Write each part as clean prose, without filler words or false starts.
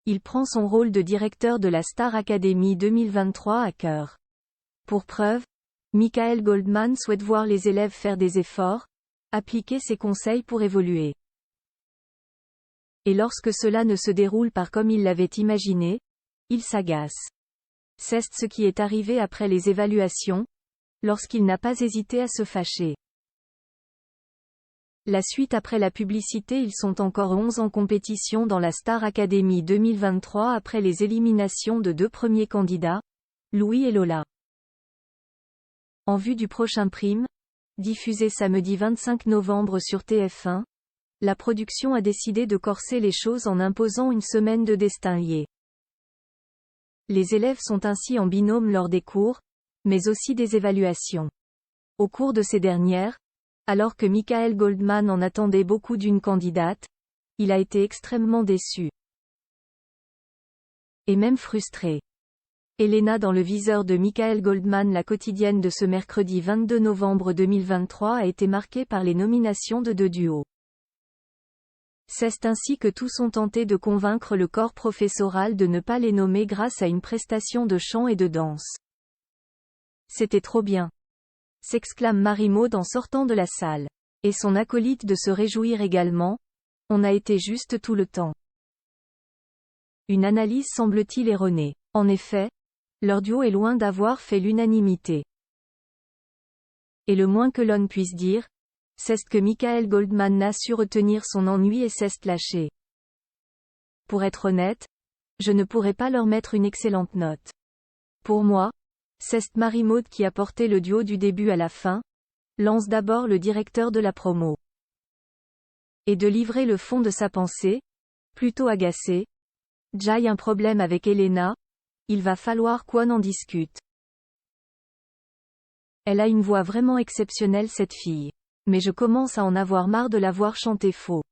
il prend son rôle de directeur de la Star Academy 2023 à cœur. Pour preuve, Michael Goldman souhaite voir les élèves faire des efforts, appliquer ses conseils pour évoluer. Et lorsque cela ne se déroule pas comme il l'avait imaginé, il s'agace. C'est ce qui est arrivé après les évaluations, lorsqu'il n'a pas hésité à se fâcher. La suite après la publicité. Ils sont encore 11 en compétition dans la Star Academy 2023 après les éliminations de 2 premiers candidats, Louis et Lola. En vue du prochain prime, diffusé samedi 25 novembre sur TF1, la production a décidé de corser les choses en imposant une semaine de destin lié. Les élèves sont ainsi en binôme lors des cours, mais aussi des évaluations. Au cours de ces dernières, alors que Michael Goldman en attendait beaucoup d'une candidate, il a été extrêmement déçu. Et même frustré. Elena dans le viseur de Michael Goldman. La quotidienne de ce mercredi 22 novembre 2023 a été marquée par les nominations de 2 duos. C'est ainsi que tous ont tenté de convaincre le corps professoral de ne pas les nommer grâce à une prestation de chant et de danse. C'était trop bien, s'exclame Marie-Maude en sortant de la salle. Et son acolyte de se réjouir également. On a été juste tout le temps. Une analyse semble-t-il erronée. En effet, leur duo est loin d'avoir fait l'unanimité. Et le moins que l'on puisse dire, c'est que Michael Goldman n'a su retenir son ennui et s'est lâché. Pour être honnête, je ne pourrais pas leur mettre une excellente note. Pour moi, c'est Marie-Maude qui a porté le duo du début à la fin, lance d'abord le directeur de la promo. Et de livrer le fond de sa pensée, plutôt agacé. J'ai un problème avec Elena, il va falloir qu'on en discute. Elle a une voix vraiment exceptionnelle cette fille. Mais je commence à en avoir marre de la voir chanter faux.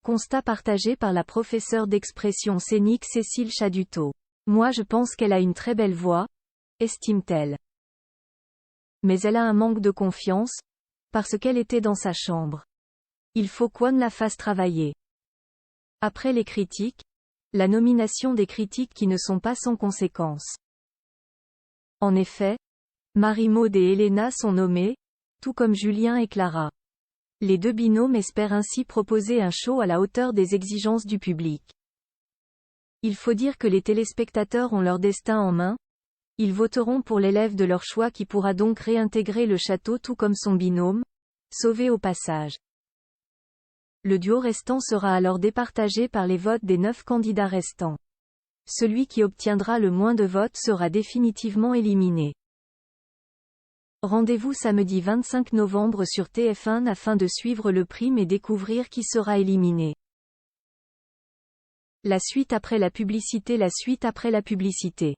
Constat partagé par la professeure d'expression scénique Cécile Chaduteau. Moi je pense qu'elle a une très belle voix, estime-t-elle. Mais elle a un manque de confiance, parce qu'elle était dans sa chambre. Il faut qu'on la fasse travailler. Après les critiques, la nomination des critiques qui ne sont pas sans conséquences. En effet, Marie-Maude et Elena sont nommées, tout comme Julien et Clara. Les 2 binômes espèrent ainsi proposer un show à la hauteur des exigences du public. Il faut dire que les téléspectateurs ont leur destin en main. Ils voteront pour l'élève de leur choix qui pourra donc réintégrer le château tout comme son binôme, sauvé au passage. Le duo restant sera alors départagé par les votes des 9 candidats restants. Celui qui obtiendra le moins de votes sera définitivement éliminé. Rendez-vous samedi 25 novembre sur TF1 afin de suivre le prime et découvrir qui sera éliminé. La suite après la publicité. La suite après la publicité.